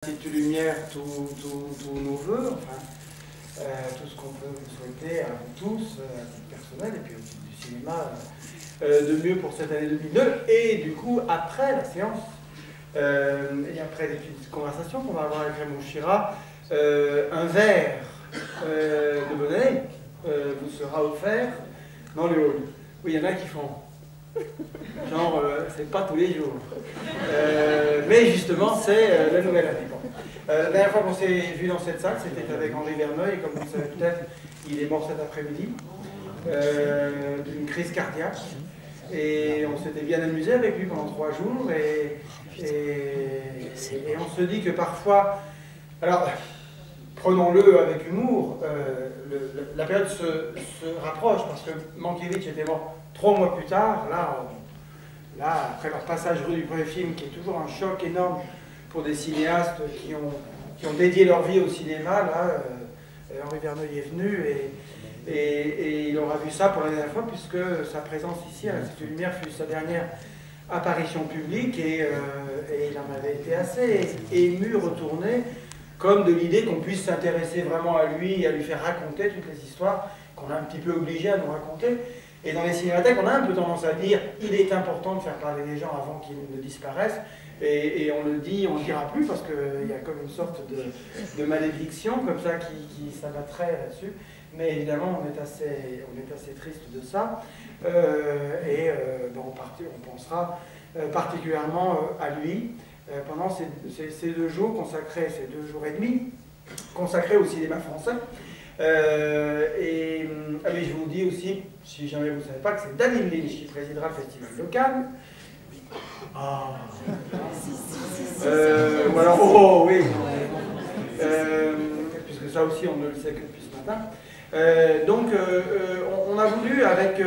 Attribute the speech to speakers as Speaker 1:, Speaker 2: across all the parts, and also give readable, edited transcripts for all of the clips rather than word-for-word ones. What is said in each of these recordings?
Speaker 1: L'Institut Lumière tous nos voeux, enfin, tout ce qu'on peut vous souhaiter à vous tous, à titre personnel, et puis au titre du cinéma, de mieux pour cette année 2002, et du coup, après la séance, et après les petites conversations qu'on va avoir avec Raymond Chira, un verre de bonne année vous sera offert dans le hall. Oui, il y en a qui font. Genre, c'est pas tous les jours. Mais justement, c'est la nouvelle année. Bon. La dernière fois qu'on s'est vu dans cette salle, c'était avec Henri Verneuil, et comme vous le savez peut-être, il est mort cet après-midi d'une crise cardiaque. Et on s'était bien amusé avec lui pendant 3 jours. Et on se dit que parfois, alors, prenons-le avec humour, la période se rapproche, parce que Mankiewicz était mort 3 mois plus tard. Là, après leur passage rue du premier film, qui est toujours un choc énorme pour des cinéastes qui ont dédié leur vie au cinéma, là, Henri Verneuil est venu et il aura vu ça pour la dernière fois, puisque sa présence ici à l'Institut Lumière fut sa dernière apparition publique, et il en avait été assez ému, retourné, comme de l'idée qu'on puisse s'intéresser vraiment à lui et à lui faire raconter toutes les histoires qu'on a un petit peu obligé à nous raconter. Et dans les cinémathèques, on a un peu tendance à dire il est important de faire parler les gens avant qu'ils ne disparaissent. Et on le dit, on ne le dira plus, parce qu'il y a comme une sorte de malédiction comme ça qui s'abattrait là-dessus. Mais évidemment, on est assez triste de ça. On pensera particulièrement à lui pendant ces 2 jours consacrés, ces 2 jours et demi consacrés au cinéma français. Je vous dis aussi, si jamais vous ne savez pas, que c'est David Lynch qui présidera le festival local. Ah. Ou alors, oh oui. Puisque ça aussi, on ne le sait que depuis ce matin. On a voulu, avec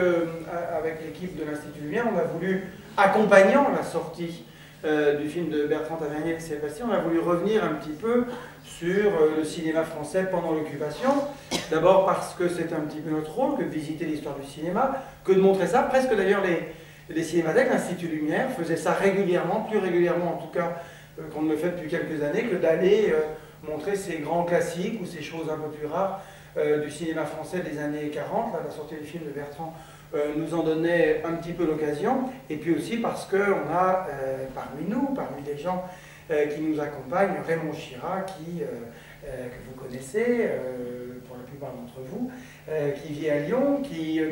Speaker 1: l'équipe de l'Institut Lumière, on a voulu, accompagnant la sortie du film de Bertrand Tavernier et Sébastien, on a voulu revenir un petit peu sur le cinéma français pendant l'occupation. D'abord parce que c'est un petit peu notre rôle que de visiter l'histoire du cinéma, que de montrer ça. Presque d'ailleurs les cinémathèques, l'Institut Lumière faisait ça régulièrement, plus régulièrement en tout cas qu'on ne le fait depuis quelques années, que d'aller montrer ces grands classiques ou ces choses un peu plus rares du cinéma français des années 40. Là, la sortie du film de Bertrand nous en donnait un petit peu l'occasion, et puis aussi parce qu'on a parmi les gens qui nous accompagnent, Raymond Chira, que vous connaissez, pour la plupart d'entre vous, qui vit à Lyon,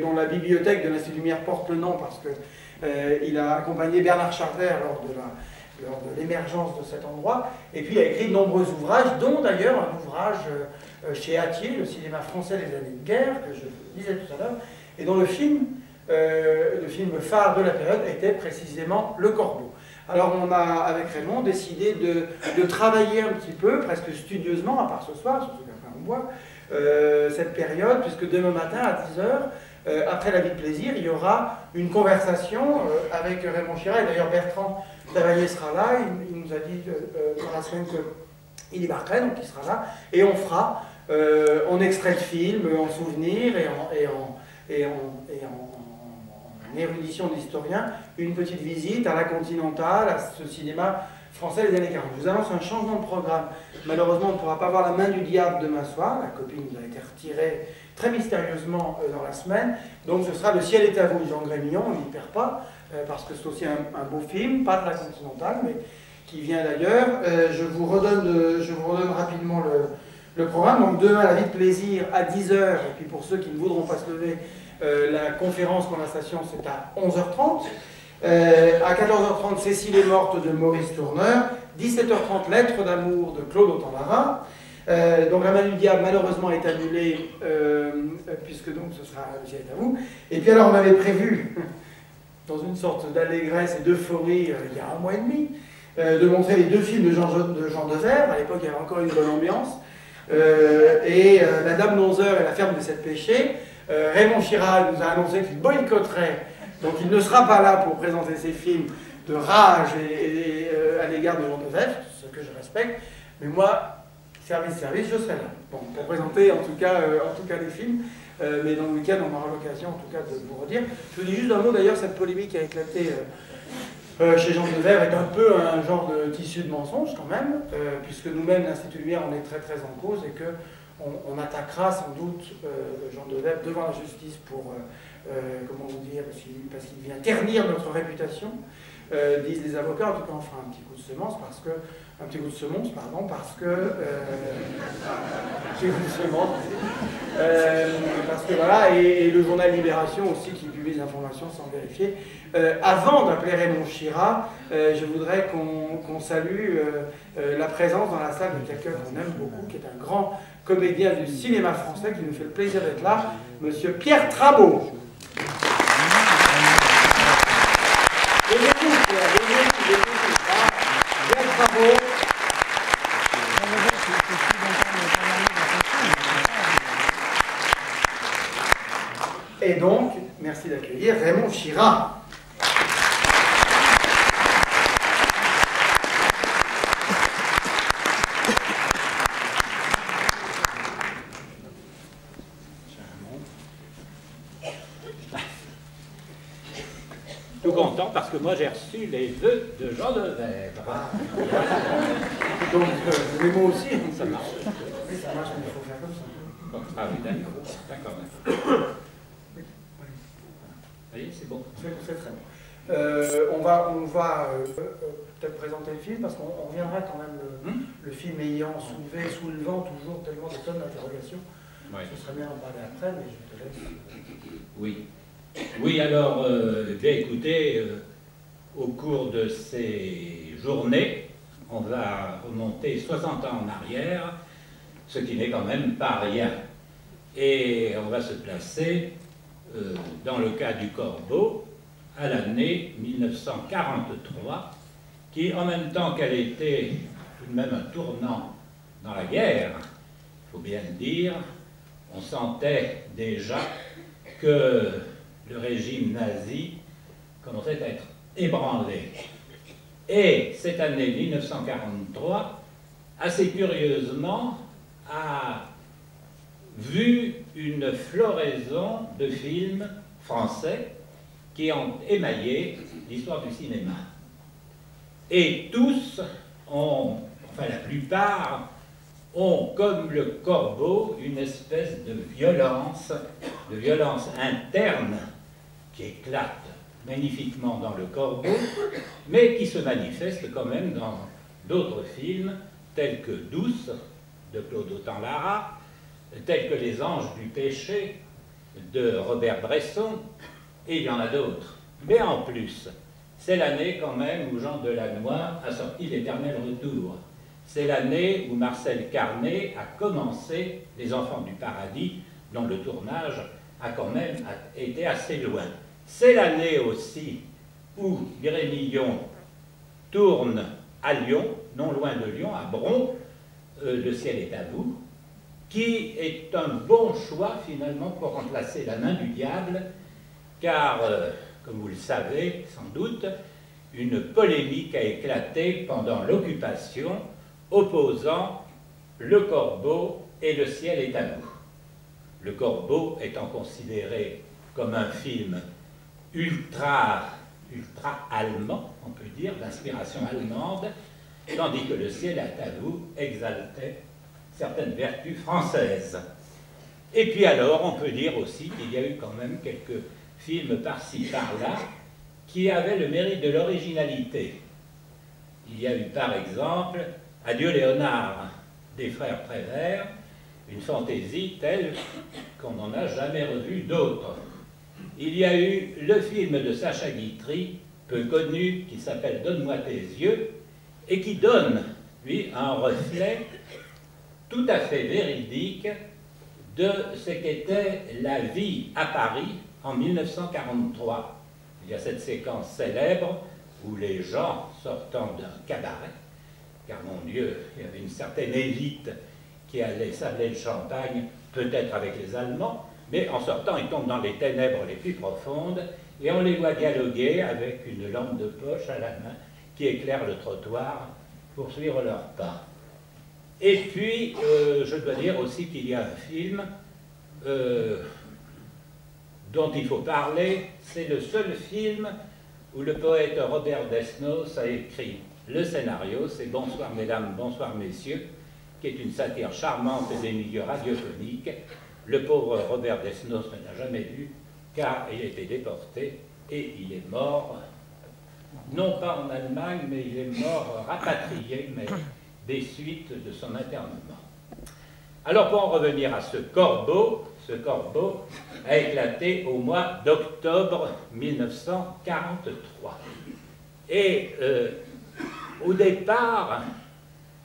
Speaker 1: dont la bibliothèque de l'Institut Lumière porte le nom parce qu'il a accompagné Bernard Charder lors de l'émergence de cet endroit, et puis il a écrit de nombreux ouvrages, dont d'ailleurs un ouvrage chez Hatier, le cinéma français des années de guerre, que je disais tout à l'heure, et dont le film phare de la période était précisément Le Corbeau. Alors on a, avec Raymond, décidé de travailler un petit peu, presque studieusement, à part ce soir, surtout qu'après on boit, cette période, puisque demain matin à 10h, après la vie de plaisir, il y aura une conversation avec Raymond Chira, et d'ailleurs Bertrand Tavernier sera là, il nous a dit dans la semaine qu'il débarquerait, donc il sera là, et on fera en extrait de film, en souvenir et en érudition d'historien, une petite visite à la Continentale, à ce cinéma français des années 40. Je vous annonce un changement de programme. Malheureusement, on ne pourra pas voir La Main du Diable demain soir. La copie nous a été retirée très mystérieusement dans la semaine. Donc ce sera Le Ciel est à vous de Jean Grémillon, on n'y perd pas, parce que c'est aussi un beau film, pas de la Continentale, mais qui vient d'ailleurs. Je vous redonne rapidement le programme. Donc demain, La vie de plaisir à 10h, et puis pour ceux qui ne voudront pas se lever, la conférence Conversation, c'est à 11h30. À 14h30, Cécile est morte de Maurice Tourneur. 17h30, Lettres d'amour de Claude Autant-Marin. Donc La Main du Diable, malheureusement, est annulée, puisque donc ce sera Le Ciel est à vous. Et puis alors, on avait prévu, dans une sorte d'allégresse et d'euphorie, il y a 1 mois et demi, de montrer les 2 films de Jean Devers. À l'époque, il y avait encore une bonne ambiance. La Dame d'Onzeur et La ferme des 7 péchés. Raymond Chira nous a annoncé qu'il boycotterait, donc il ne sera pas là pour présenter ses films de rage à l'égard de Jean Devers, ce que je respecte, mais moi, service, je serai là, bon, pour présenter en tout cas les films, mais dans le week-end on aura l'occasion en tout cas de vous redire. Je vous dis juste un mot d'ailleurs, cette polémique a éclaté chez Jean Devers est un peu un genre de tissu de mensonge quand même, puisque nous-mêmes, l'Institut Lumière, on est très très en cause et que on attaquera sans doute Jean Devers devant la justice pour, comment vous dire, parce qu'il vient ternir notre réputation, disent les avocats. En tout cas, on fera un petit coup de semonce parce que parce que voilà, et le journal Libération aussi qui publie des informations sans vérifier. Avant d'appeler Raymond Chira, je voudrais qu'on salue la présence dans la salle de quelqu'un qu'on aime beaucoup, qui est un grand comédien du cinéma français, qui nous fait le plaisir d'être là, monsieur Pierre Trabeau. Pierre Trabeau. Et donc, merci d'accueillir Raymond Chira.
Speaker 2: Tout content parce que moi j'ai reçu les vœux de Jean Devers.
Speaker 1: Donc, les mots aussi.
Speaker 2: Ça marche.
Speaker 1: Oui, ça marche, mais il faut faire comme ça.
Speaker 2: Bon, ah oui, d'accord. Vous voyez, c'est bon.
Speaker 1: C'est très bon. On va peut-être présenter le film, parce qu'on reviendra quand même le film ayant soulevant toujours tellement de tonnes d'interrogations.
Speaker 2: Ouais.
Speaker 1: Ce serait bien d'en parler après, mais je te laisse.
Speaker 2: Oui. Oui, alors, bien écoutez, au cours de ces journées, on va remonter 60 ans en arrière, ce qui n'est quand même pas rien. Et on va se placer, dans le cas du Corbeau, à l'année 1943, qui, en même temps qu'elle était tout de même un tournant dans la guerre, il faut bien le dire, on sentait déjà que le régime nazi commençait à être ébranlé. Et cette année 1943, assez curieusement, a vu une floraison de films français qui ont émaillé l'histoire du cinéma. Et tous ont, enfin la plupart, ont, comme le Corbeau, une espèce de violence interne qui éclate magnifiquement dans le Corbeau, mais qui se manifeste quand même dans d'autres films, tels que Douce, de Claude Autant-Lara, tels que Les Anges du Péché, de Robert Bresson, et il y en a d'autres. Mais en plus, c'est l'année quand même où Jean Delannoy a sorti L'Éternel Retour. C'est l'année où Marcel Carné a commencé Les Enfants du Paradis, dont le tournage a quand même été assez loin. C'est l'année aussi où Mireille Millon tourne à Lyon, non loin de Lyon, à Bron, Le ciel est à vous, qui est un bon choix finalement pour remplacer La main du diable, car, comme vous le savez sans doute, une polémique a éclaté pendant l'occupation opposant Le Corbeau et Le ciel est à vous. Le Corbeau étant considéré comme un film ultra allemand, on peut dire, d'inspiration allemande, tandis que Le ciel est à vous exaltait certaines vertus françaises. Et puis alors, on peut dire aussi qu'il y a eu quand même quelques films par-ci, par-là, qui avaient le mérite de l'originalité. Il y a eu par exemple Adieu Léonard, des frères Prévert, une fantaisie telle qu'on n'en a jamais revu d'autres. Il y a eu le film de Sacha Guitry, peu connu, qui s'appelle Donne-moi tes yeux, et qui donne, lui, un reflet tout à fait véridique de ce qu'était la vie à Paris en 1943. Il y a cette séquence célèbre où les gens sortant d'un cabaret, car mon Dieu, il y avait une certaine élite qui allait sabler le champagne, peut-être avec les Allemands, mais en sortant, ils tombent dans les ténèbres les plus profondes, et on les voit dialoguer avec une lampe de poche à la main qui éclaire le trottoir pour suivre leurs pas. Et puis, je dois dire aussi qu'il y a un film dont il faut parler, c'est le seul film où le poète Robert Desnos a écrit le scénario, c'est Bonsoir mesdames, bonsoir messieurs, qui est une satire charmante des milieux radiophoniques. Le pauvre Robert Desnos ne l'a jamais vu, car il a été déporté et il est mort, non pas en Allemagne, mais il est mort rapatrié, mais des suites de son internement. Alors pour en revenir à ce corbeau a éclaté au mois d'octobre 1943. Et au départ,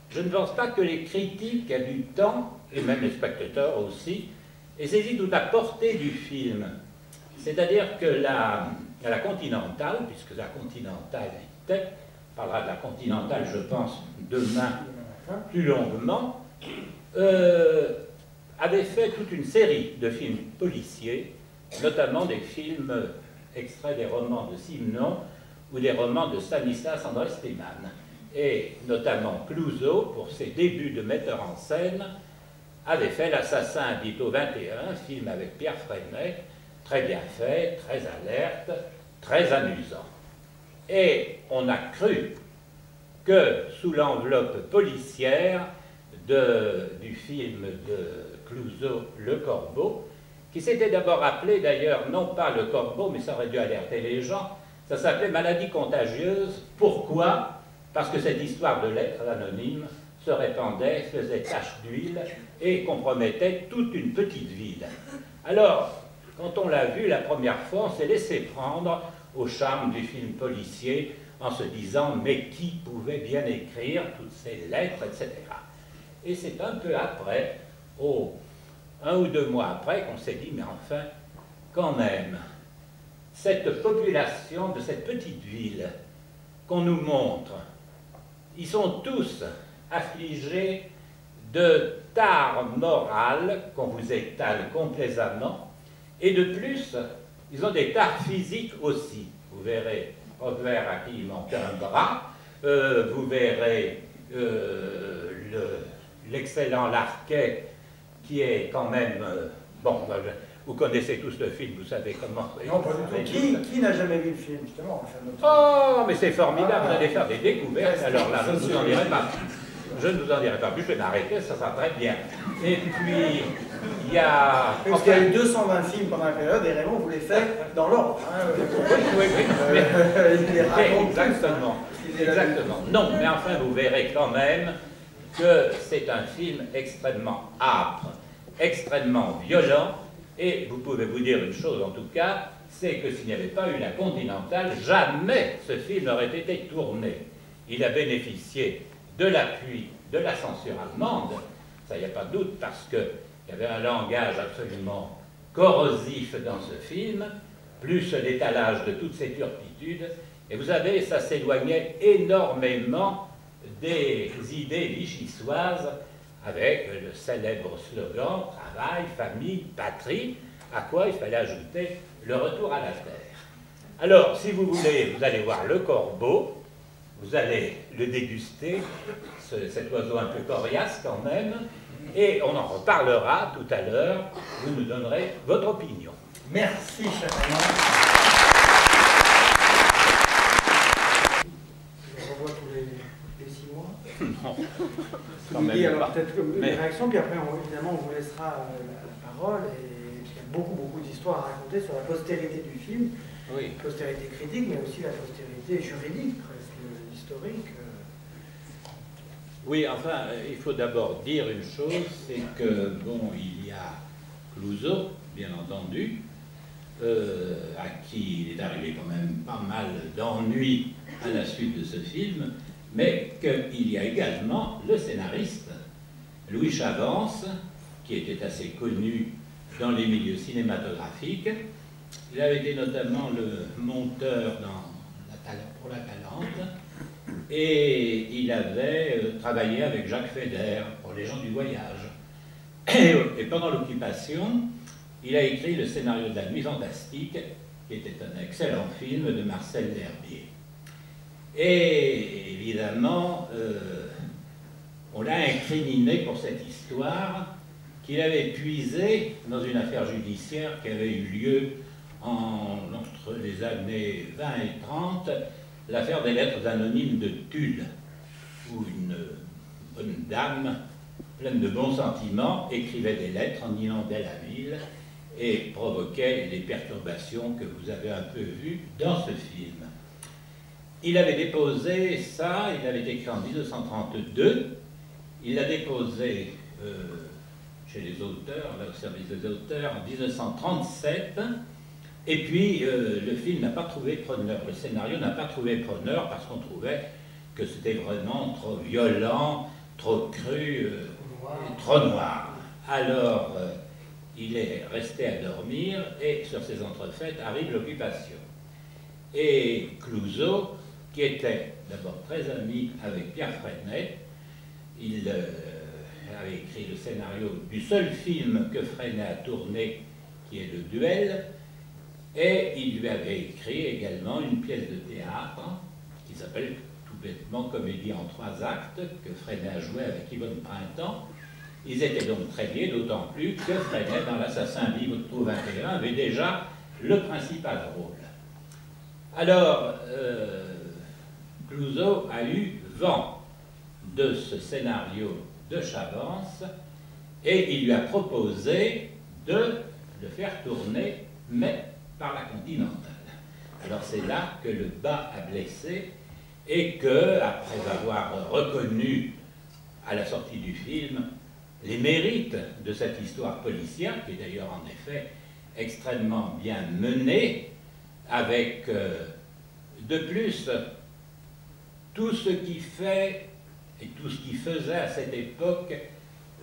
Speaker 2: je ne pense pas que les critiques du temps, et même les spectateurs aussi, aient saisi toute la portée du film. C'est-à-dire que la Continentale, puisque la Continentale était, on parlera de la Continentale, je pense, demain plus longuement, avait fait toute une série de films policiers, notamment des films extraits des romans de Simenon ou des romans de Stanislas André Stemann. Et notamment Clouseau, pour ses débuts de metteur en scène, avait fait L'Assassin habite au 21, film avec Pierre Freinet, très bien fait, très alerte, très amusant. Et on a cru que sous l'enveloppe policière du film de Clouseau, Le Corbeau, qui s'était d'abord appelé d'ailleurs, non pas Le Corbeau, mais ça aurait dû alerter les gens, ça s'appelait Maladie contagieuse. Pourquoi? Parce que cette histoire de lettres anonymes se répandait, faisait tache d'huile et compromettait toute une petite ville. Alors, quand on l'a vu la première fois, on s'est laissé prendre au charme du film policier en se disant « mais qui pouvait bien écrire toutes ces lettres, etc. » Et c'est un peu après, un ou deux mois après, qu'on s'est dit « mais enfin, quand même, cette population de cette petite ville qu'on nous montre, ils sont tous affligés de tares morales qu'on vous étale complaisamment, et de plus, ils ont des tares physiques aussi. Vous verrez Robert à qui il manque un bras, vous verrez l'excellent Larquet, qui est quand même... vous connaissez tous le film, vous savez comment...
Speaker 1: Non, pas du tout. Qui n'a jamais vu le film, justement?
Speaker 2: Oh, mais c'est formidable, vous allez faire des découvertes, alors là, je ne vous en dirai pas. Je ne vous en dirai pas plus, je vais m'arrêter, ça sera très bien. Et puis, il y a...
Speaker 1: Parce qu'il y a eu 220 films pendant la période, et Raymond vous les fait dans l'ordre.
Speaker 2: Oui. Exactement. Exactement. Non, mais enfin, vous verrez quand même que c'est un film extrêmement âpre, extrêmement violent, et vous pouvez vous dire une chose en tout cas, c'est que s'il n'y avait pas eu la Continentale, jamais ce film n'aurait été tourné. Il a bénéficié de l'appui de la censure allemande, ça il n'y a pas de doute, parce qu'il y avait un langage absolument corrosif dans ce film, plus l'étalage de toutes ces turpitudes, et vous savez, ça s'éloignait énormément des idées vichysoises, avec le célèbre slogan « Travail, famille, patrie », à quoi il fallait ajouter le retour à la terre. Alors, si vous voulez, vous allez voir Le Corbeau, vous allez le déguster, cet oiseau un peu coriace quand même, et on en reparlera tout à l'heure, vous nous donnerez votre opinion.
Speaker 1: Merci, cher Raymond. Je revois tous les 6 mois.
Speaker 2: Non,
Speaker 1: quand même. Alors peut-être une réaction, puis après, évidemment, on vous laissera la parole, et il y a beaucoup d'histoires à raconter sur la postérité du film,
Speaker 2: oui.
Speaker 1: Postérité critique, mais aussi la postérité juridique, presque historique.
Speaker 2: Oui, enfin, il faut d'abord dire une chose, c'est que, bon, il y a Clouseau, bien entendu, à qui il est arrivé quand même pas mal d'ennuis à la suite de ce film, mais qu'il y a également le scénariste, Louis Chavance, qui était assez connu dans les milieux cinématographiques. Il avait été notamment le monteur pour La Talente, et il avait travaillé avec Jacques Feder pour Les gens du voyage. Et pendant l'occupation, il a écrit le scénario de La Nuit fantastique, qui était un excellent film de Marcel L'Herbier. Et évidemment, on l'a incriminé pour cette histoire qu'il avait puisée dans une affaire judiciaire qui avait eu lieu entre les années 20 et 30, l'affaire des lettres anonymes de Tulle, où une bonne dame, pleine de bons sentiments, écrivait des lettres en inondait la ville et provoquait les perturbations que vous avez un peu vues dans ce film. Il avait déposé ça, il avait écrit en 1932, il l'a déposé chez les auteurs, là, au service des auteurs, en 1937, et puis le film n'a pas trouvé preneur, le scénario n'a pas trouvé preneur parce qu'on trouvait que c'était vraiment trop violent, trop cru, trop noir. Alors, il est resté à dormir et sur ces entrefaites arrive l'occupation. Et Clouzot, qui était d'abord très ami avec Pierre Freinet, il avait écrit le scénario du seul film que Freinet a tourné, qui est Le Duel, et il lui avait écrit également une pièce de théâtre qui s'appelle tout bêtement Comédie en 3 actes, que Freinet a joué avec Yvonne Printemps. Ils étaient donc très liés, d'autant plus que Freinet, dans l'Assassin libre de 21, avait déjà le principal rôle. Alors, Clouzot a eu vent de ce scénario de Chavance et il lui a proposé de le faire tourner, mais par la Continentale. Alors c'est là que le bas a blessé et que, après avoir reconnu à la sortie du film les mérites de cette histoire policière, qui est d'ailleurs en effet extrêmement bien menée, avec de plus tout ce qui fait et tout ce qui faisait à cette époque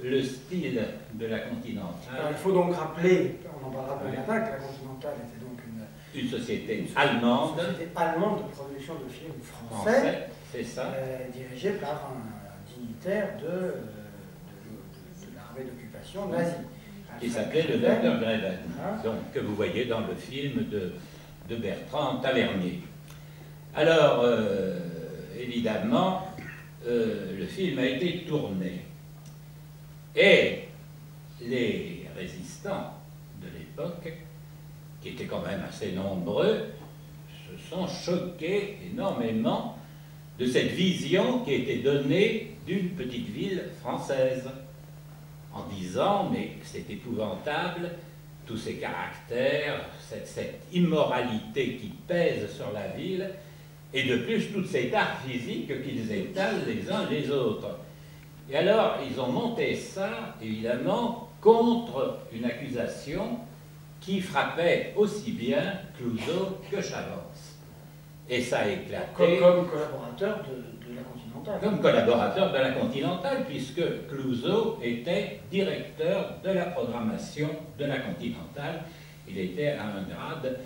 Speaker 2: le style de la Continentale.
Speaker 1: Alors, il faut donc rappeler, on en parlera plus tard, que la Continentale était donc
Speaker 2: une société allemande.
Speaker 1: Une société allemande de production de films français,
Speaker 2: c'est ça.
Speaker 1: Dirigée par un dignitaire de l'armée d'occupation nazie.
Speaker 2: Qui s'appelait le docteur Greven, donc, que vous voyez dans le film de Bertrand Tavernier. Alors, évidemment, le film a été tourné. Et les résistants de l'époque, qui étaient quand même assez nombreux, se sont choqués énormément de cette vision qui était donnée d'une petite ville française, en disant, mais c'est épouvantable, tous ces caractères, cette immoralité qui pèse sur la ville, et de plus tout cet art physique qu'ils étalent les uns les autres. Et alors, ils ont monté ça, évidemment, contre une accusation qui frappait aussi bien Clouzot que Chavance. Et ça a éclaté...
Speaker 1: Comme collaborateur de la Continentale.
Speaker 2: Comme collaborateur de la Continentale, puisque Clouzot était directeur de la programmation de la Continentale. Il était à un grade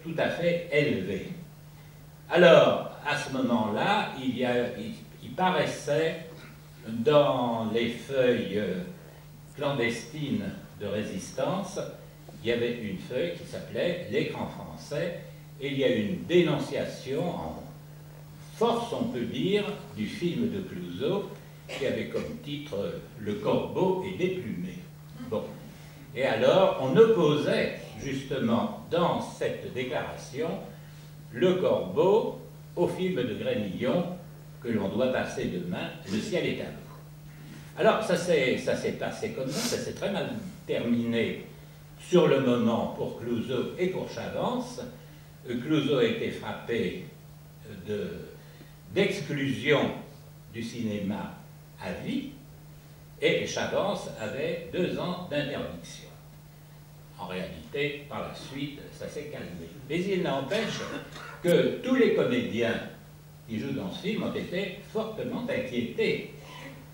Speaker 2: tout à fait élevé. Alors, à ce moment-là, il paraissait dans les feuilles clandestines de résistance, il y avait une feuille qui s'appelait L'écran français, et il y a eu une dénonciation en force, on peut dire, du film de Clouzot, qui avait comme titre Le Corbeau est déplumé. Bon. Et alors, on opposait justement dans cette déclaration Le Corbeau au film de Grémillon que l'on doit passer demain, Le ciel est à nous. Alors, ça s'est passé comme ça s'est très mal terminé sur le moment pour Clouzot et pour Chavance. Clouzot a été frappé d'exclusion du cinéma à vie et Chavance avait 2 ans d'interdiction. En réalité, par la suite, ça s'est calmé. Mais il n'empêche que tous les comédiens qui jouent dans ce film ont été fortement inquiétés.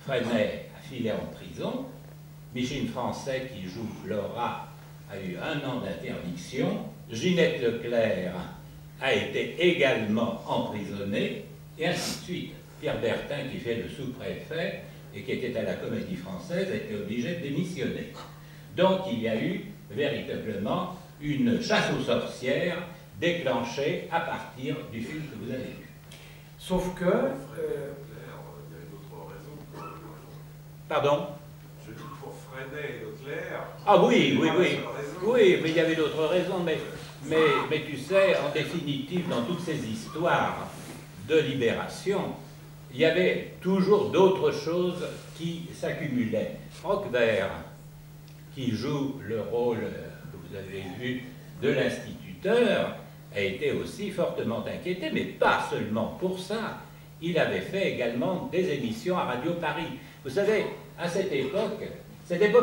Speaker 2: Freinet a filé en prison, Micheline Français, qui joue Laura, a eu 1 an d'interdiction, Ginette Leclerc a été également emprisonnée, et ainsi de suite. Pierre Bertin, qui fait le sous-préfet et qui était à la Comédie Française, a été obligé de démissionner. Donc il y a eu véritablement une chasse aux sorcières déclenchée à partir du film que vous avez vu.
Speaker 1: Sauf que...
Speaker 3: Il y avait d'autres raisons.
Speaker 2: Pardon?
Speaker 3: Je dis pour Freinet et Leclerc.
Speaker 2: Ah oui, oui, oui. Oui, mais il y avait d'autres raisons, mais Mais tu sais, en définitive, dans toutes ces histoires de libération, il y avait toujours d'autres choses qui s'accumulaient. Roquevert, qui joue le rôle que vous avez vu de l'instituteur, a été aussi fortement inquiété, mais pas seulement pour ça. Il avait fait également des émissions à Radio Paris. Vous savez, à cette époque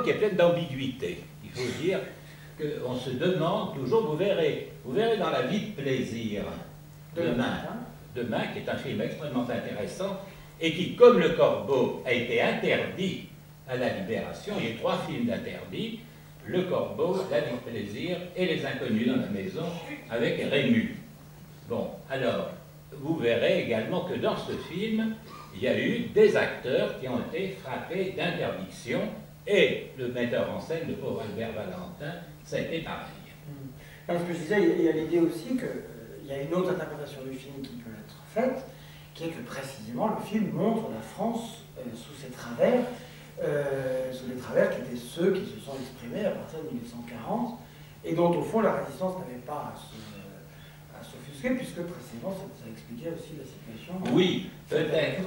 Speaker 2: est pleine d'ambiguïté. Il faut dire qu'on se demande toujours, vous verrez dans La vie de plaisir, demain, qui est un film extrêmement intéressant, et qui, comme Le Corbeau, a été interdit à la Libération. Il y a 3 films d'interdits, Le Corbeau, La vie de plaisir et Les Inconnus dans la maison, avec Rému. Bon, alors, vous verrez également que dans ce film, il y a eu des acteurs qui ont été frappés d'interdiction, et le metteur en scène, le pauvre Albert Valentin, ça a été pareil.
Speaker 1: Alors, ce que je disais, il y a l'idée aussi qu'il y a une autre interprétation du film qui peut être faite, qui est que précisément le film montre la France sous ses travers, sous les travers qui étaient ceux qui se sont exprimés à partir de 1940, et dont au fond la résistance n'avait pas à s'offusquer, puisque précisément ça expliquait aussi la situation.
Speaker 2: Oui, peut-être,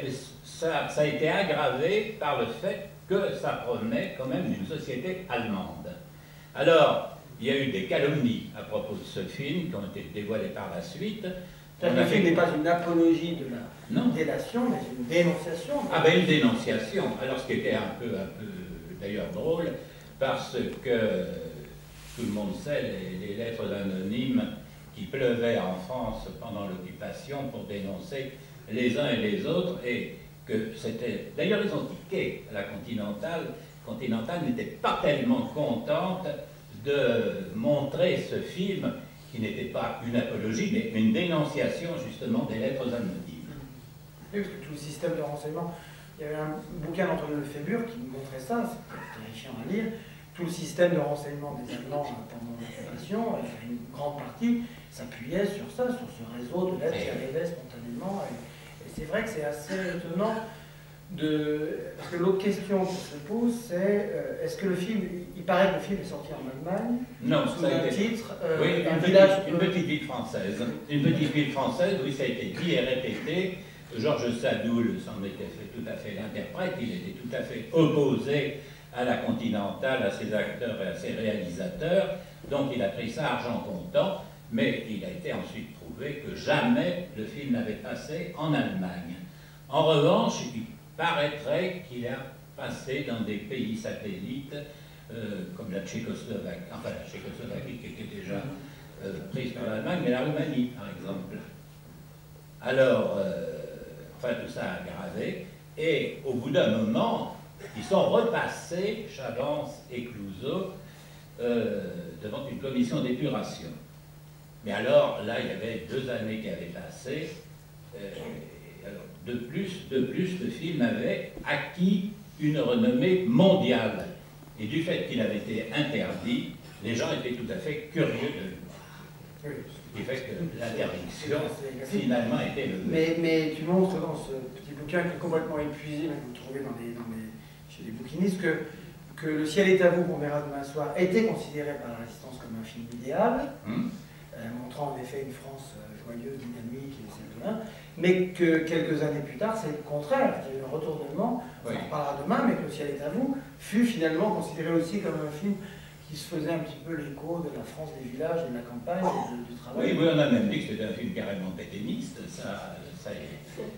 Speaker 2: mais ça a été aggravé par le fait que ça provenait quand même d'une société allemande. Alors, il y a eu des calomnies à propos de ce film qui ont été dévoilées par la suite.
Speaker 1: Le film n'est pas une apologie de la délation, mais une dénonciation.
Speaker 2: Ah ben une dénonciation. Alors ce qui était un peu d'ailleurs drôle, parce que tout le monde sait les lettres anonymes qui pleuvaient en France pendant l'occupation pour dénoncer les uns et les autres, et que c'était... D'ailleurs ils ont tiqué à la Continentale. Continentale n'était pas tellement contente de montrer ce film qui n'était pas une apologie, mais une dénonciation justement des lettres anonymes.
Speaker 1: Oui, parce que tout le système de renseignement, il y avait un bouquin d'Antoine Lefébure qui montrait ça, c'est terrifiant à lire, tout le système de renseignement des Allemands pendant l'occupation, une grande partie s'appuyait sur ça, sur ce réseau de lettres qui arrivaient spontanément, et c'est vrai que c'est assez étonnant. Parce que l'autre question qui se pose, c'est est-ce que le film, il paraît que le film est sorti en Allemagne,
Speaker 2: non,
Speaker 1: sous un titre,
Speaker 2: oui, une petite ville française. Une petite ville française, oui, ça a été dit et répété. Georges Sadoul s'en était fait tout à fait l'interprète, il était tout à fait opposé à la Continentale, à ses acteurs et à ses réalisateurs, donc il a pris ça argent comptant, mais il a été ensuite prouvé que jamais le film n'avait passé en Allemagne. En revanche, il paraîtrait qu'il a passé dans des pays satellites comme la Tchécoslovaquie, enfin la Tchécoslovaquie qui était déjà prise par l'Allemagne, mais la Roumanie par exemple. Alors, enfin tout ça a aggravé, et au bout d'un moment, ils sont repassés, Chavance et Clouzot, devant une commission d'épuration. Mais alors, là, il y avait 2 années qui avaient passé. Alors, de plus, le film avait acquis une renommée mondiale. Et du fait qu'il avait été interdit, les gens étaient tout à fait curieux de le voir. Oui. Ce qui fait que l'interdiction, finalement, a été levée.
Speaker 1: Mais tu montres dans ce petit bouquin qui est complètement épuisé, que vous trouvez chez les bouquinistes, que Le ciel est à vous, qu'on verra demain soir, était considéré par la résistance comme un film idéal, montrant en effet une France joyeuse, dynamique, etc. Mais que quelques années plus tard, c'est le contraire, qu'il y a eu un retournement, on en reparlera demain, mais que Le ciel est à vous fut finalement considéré aussi comme un film qui se faisait un petit peu l'écho de la France des villages et de la campagne, et du travail.
Speaker 2: Oui, on a même dit que c'était un film carrément pétainiste, ça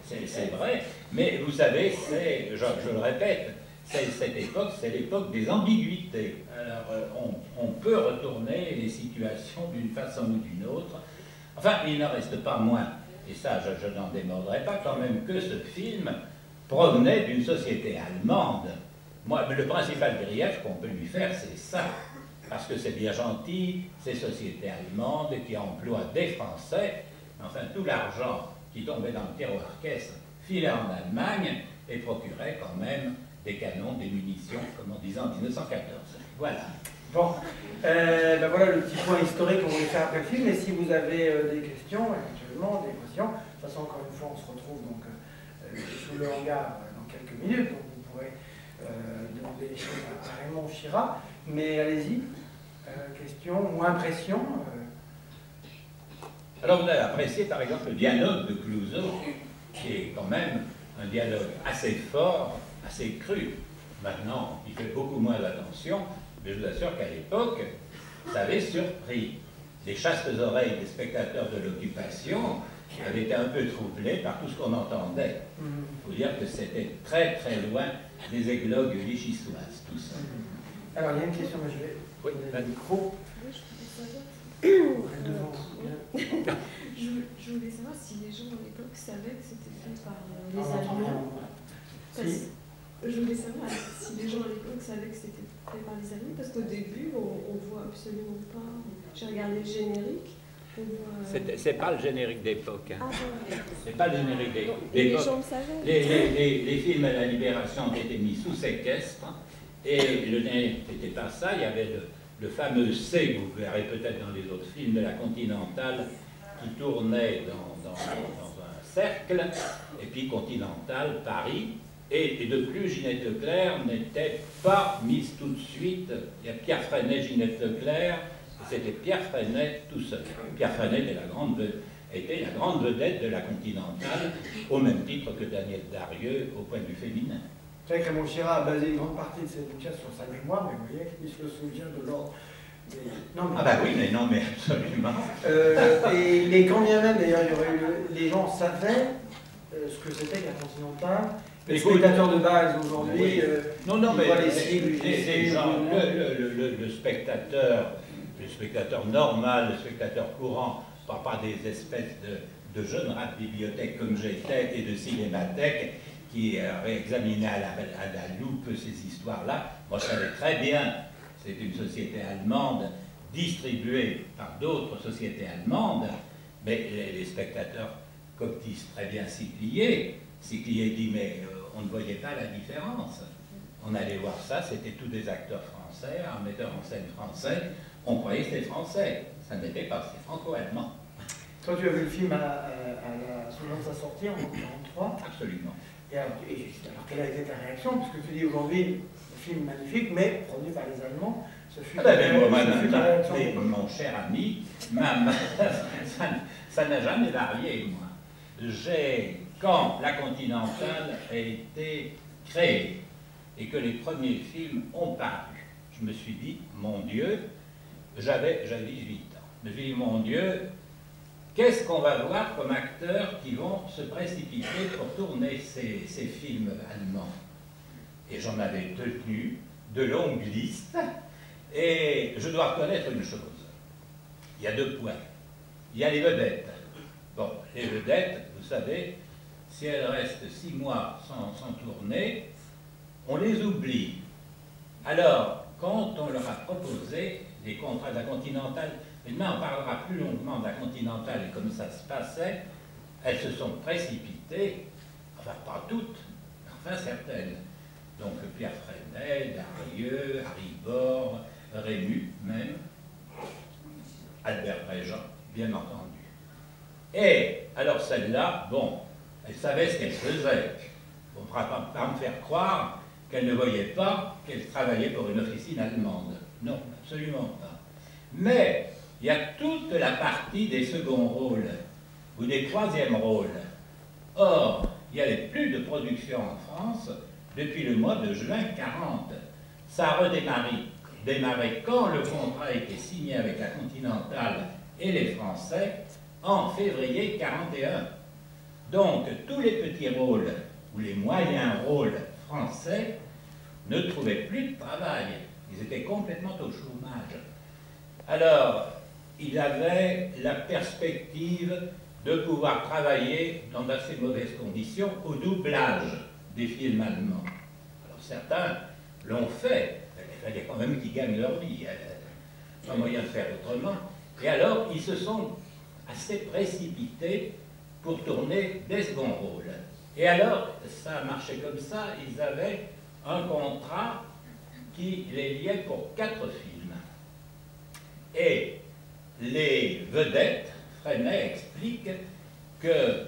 Speaker 2: c'est vrai, mais vous savez, je le répète, cette époque, c'est l'époque des ambiguïtés. Alors, on peut retourner les situations d'une façon ou d'une autre. Enfin, il n'en reste pas moins, et ça, je n'en démordrai pas quand même, que ce film provenait d'une société allemande. Moi, le principal grief qu'on peut lui faire, c'est ça. Parce que c'est bien gentil, ces sociétés allemandes qui emploient des Français, enfin, tout l'argent qui tombait dans le tiroir caisse filait en Allemagne et procurait quand même des canons, des munitions, comme on disait en 1914. Voilà.
Speaker 1: Bon, ben voilà le petit point historique qu'on voulait faire après le film. Et si vous avez des questions, éventuellement, des questions, de toute façon, encore une fois, on se retrouve donc sous le hangar dans quelques minutes, donc vous pourrez demander les choses à Raymond Chira. Mais allez-y, questions ou impressions
Speaker 2: Alors vous avez apprécié par exemple le dialogue de Clouseau, qui est quand même un dialogue assez fort, assez cru. Maintenant, il fait beaucoup moins attention, mais je vous assure qu'à l'époque, ça avait surpris. Les chastes oreilles des spectateurs de l'occupation avaient été un peu troublés par tout ce qu'on entendait. Il faut dire que c'était très très loin des églogues vichysoises, tout ça.
Speaker 1: Alors, il y a une question, mais je vais
Speaker 2: Oui,
Speaker 1: le micro.
Speaker 4: Je voulais savoir si les gens à l'époque savaient que c'était fait par les Allemands.
Speaker 1: Si.
Speaker 4: Je voulais savoir si les gens à l'époque savaient que c'était fait par les Allemands, parce qu'au début, on voit absolument pas. J'ai regardé le générique.
Speaker 2: C'est pas le générique d'époque. Hein.
Speaker 4: Ah, bon.
Speaker 2: C'est pas le générique
Speaker 4: Et les
Speaker 2: d'époque.
Speaker 4: gens le savaient.
Speaker 2: Les films à la Libération ont été mis sous séquestre. Et le générique n'était pas ça. Il y avait le fameux C, que vous verrez peut-être dans les autres films de la Continentale, qui tournait dans un cercle. Et puis Continentale, Paris. Et de plus, Ginette Leclerc n'était pas mise tout de suite. Il y a Pierre Freinet, Ginette Leclerc, et c'était Pierre Freinet tout seul. Pierre Freinet était la grande vedette de la Continentale, au même titre que Daniel Darieux au point de vue féminin.
Speaker 1: C'est vrai que Raymond Chira a basé une grande partie de ses bouquins sur sa mémoire, mais vous voyez qu'il se souvient de l'ordre. Non, mais...
Speaker 2: Ah bah oui, mais non, mais absolument.
Speaker 1: Et quand bien même, d'ailleurs, il y aurait eu, les gens savaient ce que c'était que la Continentale. Les spectateurs de base aujourd'hui,
Speaker 2: Oui. Non, mais
Speaker 1: voient les cibles,
Speaker 2: les gens, le spectateur normal, le spectateur courant, pas des espèces de jeunes rats de bibliothèque comme j'étais et de cinémathèque qui réexaminaient à la loupe ces histoires-là. Moi, je savais très bien, c'est une société allemande distribuée par d'autres sociétés allemandes, mais les spectateurs disent très bien Cyclier. Cyclier dit, mais on ne voyait pas la différence. On allait voir ça, c'était tous des acteurs français, un metteur en scène français. On croyait que c'était français. Ça n'était pas, c'était franco-allemand.
Speaker 1: Toi, tu as vu le film à souvenir de sa sortie en 1943.
Speaker 2: Absolument.
Speaker 1: Et alors, quelle a été ta réaction? Parce que tu dis aujourd'hui, un film magnifique, mais produit par les Allemands. Ce fut ta réaction.
Speaker 2: Mon cher ami, ça n'a jamais varié, moi. Quand la Continentale a été créée et que les premiers films ont paru, je me suis dit, mon Dieu, j'avais 18 ans. Je me suis dit, mon Dieu, qu'est-ce qu'on va voir comme acteurs qui vont se précipiter pour tourner ces films allemands? Et j'en avais tenu de longues listes, et je dois reconnaître une chose. Il y a deux points. Il y a les vedettes. Bon, les vedettes, vous savez, si elles restent 6 mois sans tourner, on les oublie. Alors, quand on leur a proposé les contrats de la Continentale, maintenant on parlera plus longuement de la Continentale et comme ça se passait, elles se sont précipitées, enfin pas toutes, mais enfin certaines. Donc Pierre Freinet, Darieux, Harry Bor, Rému même, Albert Préjean, bien entendu. Et alors celle-là, bon, elle savait ce qu'elle faisait. On ne pourra pas me faire croire qu'elle ne voyait pas qu'elle travaillait pour une officine allemande. Non, absolument pas. Mais il y a toute la partie des seconds rôles ou des troisièmes rôles. Or, il n'y avait plus de production en France depuis le mois de juin 40. Ça a redémarré quand le contrat a été signé avec la Continentale et les Français en février 41. Donc, tous les petits rôles ou les moyens rôles français ne trouvaient plus de travail. Ils étaient complètement au chômage. Alors, il avait la perspective de pouvoir travailler dans d'assez mauvaises conditions au doublage des films allemands. Alors, certains l'ont fait. Il fallait quand même qu'ils gagnent leur vie. Il n'y a pas moyen de faire autrement. Et alors, ils se sont assez précipités pour tourner des seconds rôles. Et alors, ça a marché comme ça, ils avaient un contrat qui les liait pour 4 films. Et les vedettes, Freinet explique que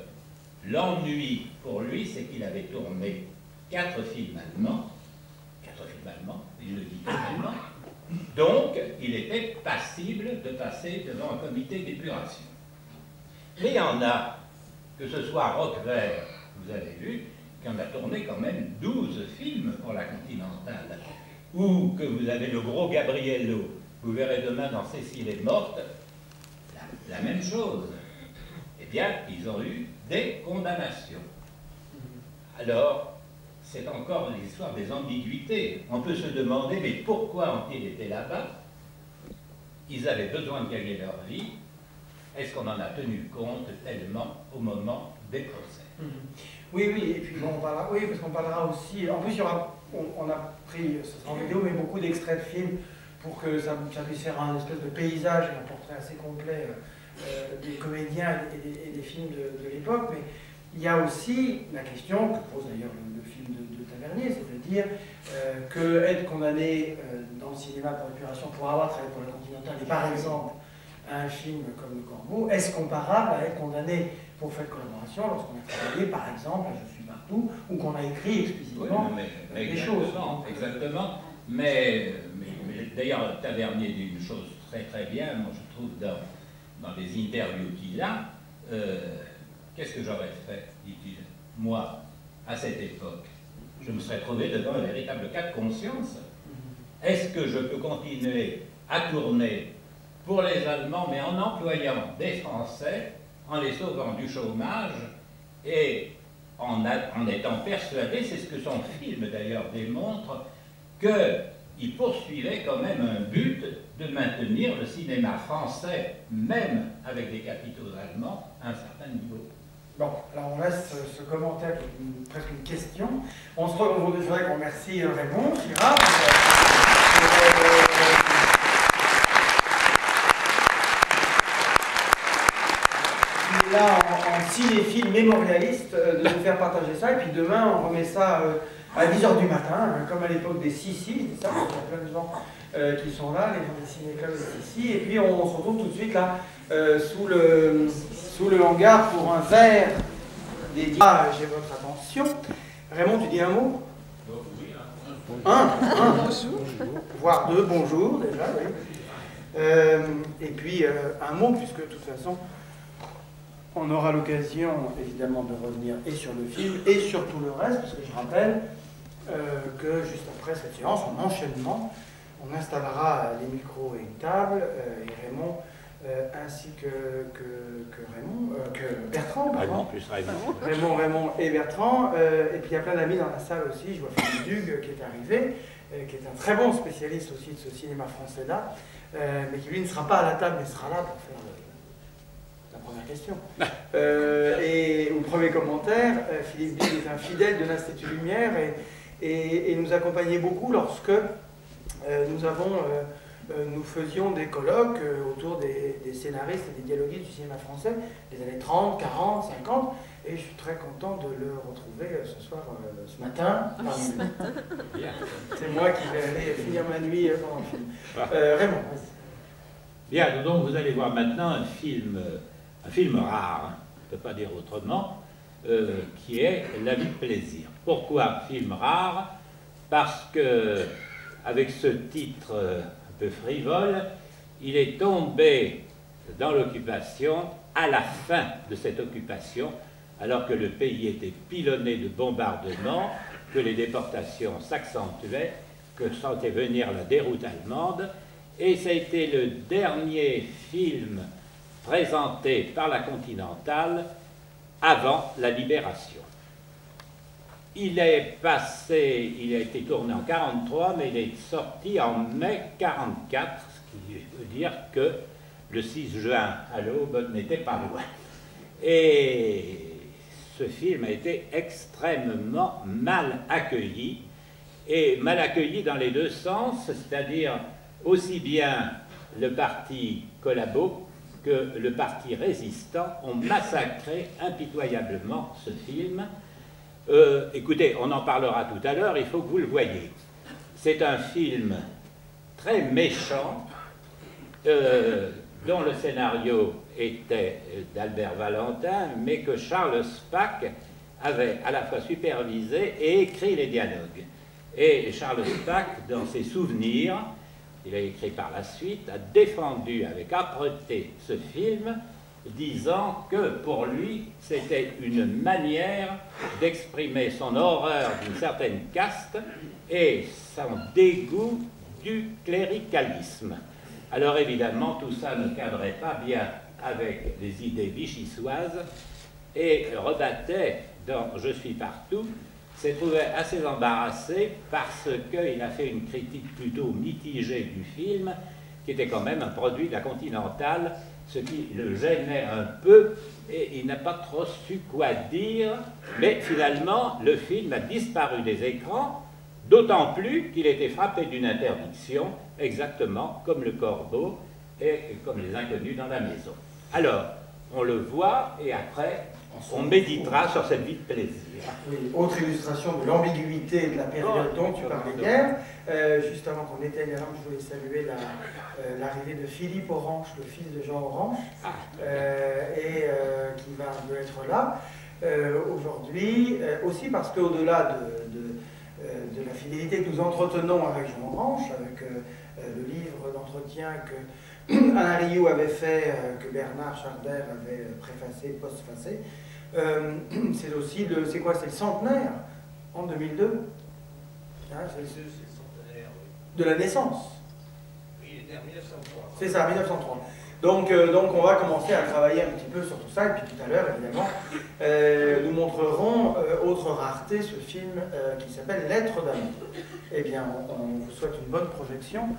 Speaker 2: l'ennui pour lui, c'est qu'il avait tourné 4 films allemands, il le dit allemand, donc il était passible de passer devant un comité d'épuration. Mais il y en a, que ce soit Roquevert, vous avez vu, qui en a tourné quand même 12 films pour la Continentale, ou que vous avez le gros Gabriello, vous verrez demain dans Cécile est morte, la même chose. Eh bien, ils ont eu des condamnations. Alors, c'est encore l'histoire des ambiguïtés. On peut se demander, mais pourquoi ont-ils été là-bas? Ils avaient besoin de gagner leur vie. Est-ce qu'on en a tenu compte tellement au moment des procès?
Speaker 1: Oui, oui, et puis bon, on parlera, oui, parce qu'on parlera aussi, en plus il y aura, on a pris, ce sera en vidéo, mais beaucoup d'extraits de films pour que ça puisse faire un espèce de paysage et un portrait assez complet des comédiens et des films de l'époque, mais il y a aussi la question que pose d'ailleurs le film de Tavernier, c'est-à-dire que être condamné dans le cinéma pour épuration pour avoir travaillé pour la Continentale et par exemple un film comme Le Corbeau, est-ce comparable à être condamné pour fait de collaboration lorsqu'on a travaillé par exemple à Je suis partout ou qu'on a écrit explicitement des choses.
Speaker 2: Exactement, mais d'ailleurs Tavernier dit une chose très très bien, moi je trouve dans les interviews qu'il a, qu'est-ce que j'aurais fait, dit-il, moi, à cette époque? Je me serais trouvé devant un véritable cas de conscience. Est-ce que je peux continuer à tourner pour les Allemands, mais en employant des Français, en les sauvant du chômage et en étant persuadé, c'est ce que son film d'ailleurs démontre, qu'il poursuivait quand même un but de maintenir le cinéma français, même avec des capitaux allemands, à un certain niveau.
Speaker 1: Bon, alors on laisse ce commentaire qui est presque une question. On se retrouve, je voudrais qu'on remercie Raymond Girard qui est là en cinéphile mémorialiste de nous faire partager ça. Et puis demain, on remet ça à 10h du matin, comme à l'époque des Sissi, c'est ça, il y a plein de gens qui sont là, les gens des ciné-clubs des Sissi. Et puis on se retrouve tout de suite là, sous le hangar pour un verre dédié. Ah, j'ai votre attention. Raymond, tu dis un mot? Un, voire deux, bonjour déjà, oui. Et puis un mot, puisque de toute façon, on aura l'occasion évidemment de revenir et sur le film et sur tout le reste, parce que je rappelle que juste après cette séance, en enchaînement, on installera les micros et une table, et Raymond, ainsi que Bertrand.
Speaker 2: Raymond plus Raymond.
Speaker 1: Raymond et Bertrand. Et puis il y a plein d'amis dans la salle aussi. Je vois Philippe Dugue qui est arrivé, qui est un très bon spécialiste aussi de ce cinéma français-là, mais qui lui ne sera pas à la table, mais sera là pour faire la première question. Et au premier commentaire, Philippe Dugue est un fidèle de l'Institut Lumière et nous accompagnait beaucoup lorsque nous faisions des colloques autour des scénaristes et des dialoguistes du cinéma français des années 30, 40, 50, et je suis très content de le retrouver ce soir, ce matin. C'est moi qui vais aller finir ma nuit pendant le film. Raymond, vas-y.
Speaker 2: Bien, donc vous allez voir maintenant un film rare, hein, je ne peux pas dire autrement, qui est La vie de plaisir. Pourquoi film rare? Parce que, avec ce titre un peu frivole, il est tombé dans l'occupation à la fin de cette occupation, alors que le pays était pilonné de bombardements, que les déportations s'accentuaient, que sentait venir la déroute allemande, et ça a été le dernier film présenté par la Continentale avant la libération. Il a été tourné en 1943, mais il est sorti en mai 1944, ce qui veut dire que le 6 juin à l'aube n'était pas loin. Et ce film a été extrêmement mal accueilli, et mal accueilli dans les deux sens, c'est-à-dire aussi bien le parti collabo que le parti résistant ont massacré impitoyablement ce film. Écoutez, on en parlera tout à l'heure, il faut que vous le voyiez. C'est un film très méchant, dont le scénario était d'Albert Valentin, mais que Charles Spack avait à la fois supervisé et écrit les dialogues. Et Charles Spack, dans ses souvenirs, il a écrit par la suite, a défendu avec âpreté ce film, disant que pour lui, c'était une manière d'exprimer son horreur d'une certaine caste et son dégoût du cléricalisme. Alors évidemment, tout ça ne cadrait pas bien avec les idées vichysoises, et Rebattet, dans Je suis partout, s'est trouvé assez embarrassé parce qu'il a fait une critique plutôt mitigée du film, qui était quand même un produit de la Continentale, ce qui le gênait un peu, et il n'a pas trop su quoi dire, mais finalement, le film a disparu des écrans, d'autant plus qu'il était frappé d'une interdiction, exactement comme Le Corbeau et comme Les Inconnus dans la maison. Alors, on le voit, et après, on méditera sur cette vie de plaisir.
Speaker 1: Oui, autre illustration de l'ambiguïté de la période dont tu parlais hier. Juste avant qu'on éteigne la lampe, je voulais saluer l'arrivée de Philippe Orange, le fils de Jean Orange, qui va être là aujourd'hui, aussi parce qu'au-delà de la fidélité que nous entretenons avec Jean Orange, avec le livre d'entretien que Alain Rioux avait fait, que Bernard Charder avait préfacé, postfacé, c'est aussi c'est quoi, c'est le centenaire en 2002, hein, c'est le centenaire de la naissance.
Speaker 5: Oui, il était en 1903.
Speaker 1: C'est ça, 1903. Donc on va commencer à travailler un petit peu sur tout ça, et puis tout à l'heure, évidemment, nous montrerons, autre rareté, ce film qui s'appelle Lettres d'amour. Eh bien, on vous souhaite une bonne projection.